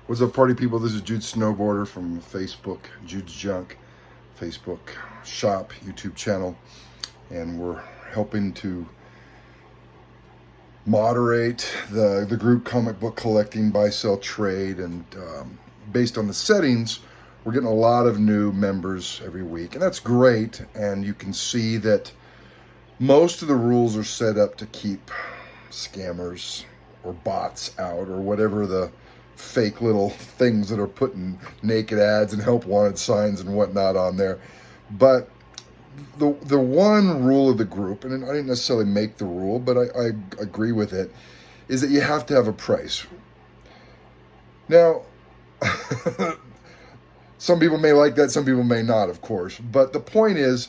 What's up, party people? This is Jude Snowboarder from Facebook, Jude's Junk, Facebook shop, YouTube channel, and we're helping to moderate the group comic book collecting, buy, sell, trade, and based on the settings, we're getting a lot of new members every week, and that's great. And you can see that most of the rules are set up to keep scammers or bots out, or whatever the fake little things that are putting naked ads and help wanted signs and whatnot on there. But the one rule of the group, and I didn't necessarily make the rule, but I agree with it, is that you have to have a price. Now, some people may like that, some people may not, of course. But the point is,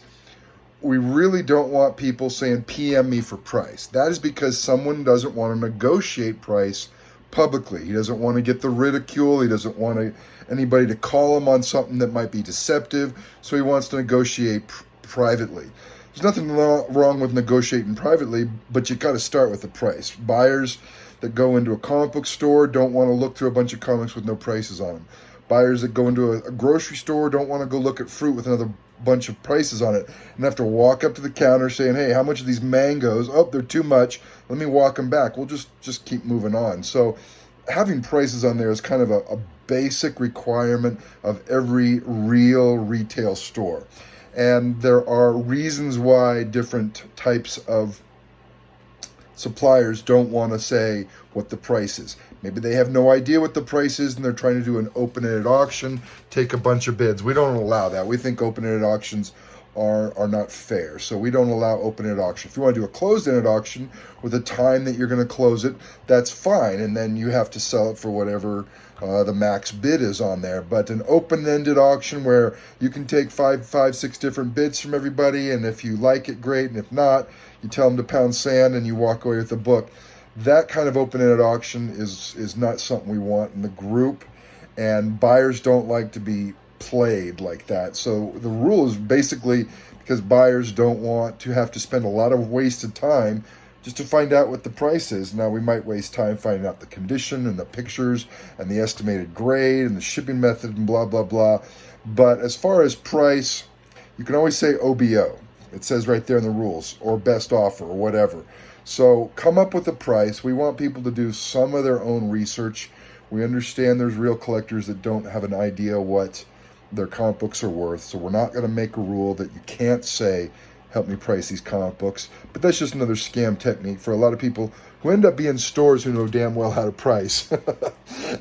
we really don't want people saying, PM me for price. That is because someone doesn't want to negotiate price publicly. He doesn't want to get the ridicule. He doesn't want anybody to call him on something that might be deceptive. So he wants to negotiate privately. There's nothing wrong with negotiating privately, but you got to start with the price. Buyers that go into a comic book store don't want to look through a bunch of comics with no prices on them. Buyers that go into a grocery store don't want to go look at fruit with another bunch of prices on it and have to walk up to the counter saying, hey, how much are these mangoes? Oh, they're too much. Let me walk them back. We'll just keep moving on. So having prices on there is kind of a basic requirement of every real retail store. And there are reasons why different types of suppliers don't want to say what the price is. Maybe they have no idea what the price is and they're trying to do an open-ended auction, take a bunch of bids. We don't allow that. We think open-ended auctions are not fair. So we don't allow open-ended auction. If you want to do a closed-ended auction with a time that you're going to close it, that's fine. And then you have to sell it for whatever the max bid is on there. But an open-ended auction where you can take five, six different bids from everybody, and if you like it, great, and if not, you tell them to pound sand and you walk away with the book. That kind of open-ended auction is not something we want in the group, and buyers don't like to be played like that. So the rule is basically because buyers don't want to have to spend a lot of wasted time just to find out what the price is. Now, we might waste time finding out the condition and the pictures and the estimated grade and the shipping method and blah, blah, blah. But as far as price, you can always say OBO. It says right there in the rules, or best offer, or whatever. So come up with a price. We want people to do some of their own research. We understand there's real collectors that don't have an idea what their comic books are worth. So we're not going to make a rule that you can't say, help me price these comic books. But that's just another scam technique for a lot of people who end up being stores who know damn well how to price.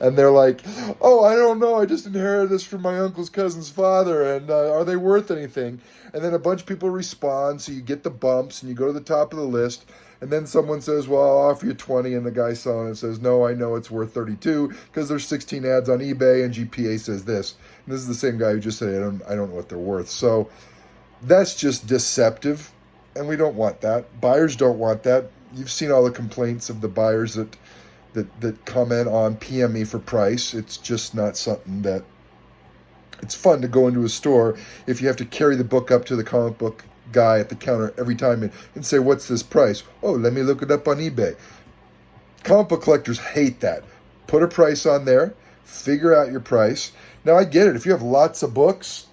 And they're like, oh, I don't know. I just inherited this from my uncle's cousin's father. And are they worth anything? And then a bunch of people respond. So you get the bumps and you go to the top of the list. And then someone says, well, I'll offer you 20. And the guy selling it says, no, I know it's worth 32 because there's 16 ads on eBay and GPA says this. And this is the same guy who just said, I don't know what they're worth. So that's just deceptive. And we don't want that. Buyers don't want that. You've seen all the complaints of the buyers that comment on PM me for price. It's just not something that it's fun to go into a store if you have to carry the book up to the comic book guy at the counter every time and say, what's this price? Oh, let me look it up on eBay. Comic book collectors hate that. Put a price on there, figure out your price. Now, I get it. If you have lots of books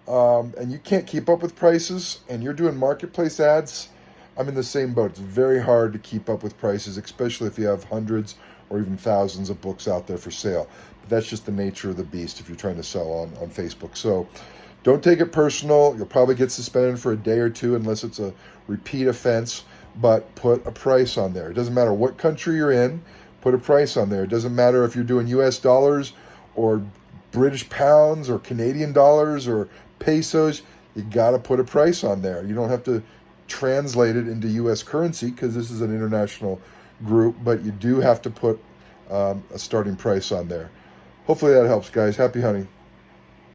and you can't keep up with prices and you're doing marketplace ads, I'm in the same boat. It's very hard to keep up with prices, especially if you have hundreds or even thousands of books out there for sale. But that's just the nature of the beast if you're trying to sell on Facebook. So don't take it personal. You'll probably get suspended for a day or two unless it's a repeat offense, but put a price on there. It doesn't matter what country you're in, put a price on there. It doesn't matter if you're doing US dollars or British pounds or Canadian dollars or pesos. You got to put a price on there. You don't have to translate it into US currency because this is an international group, but you do have to put a starting price on there. Hopefully that helps, guys. Happy hunting.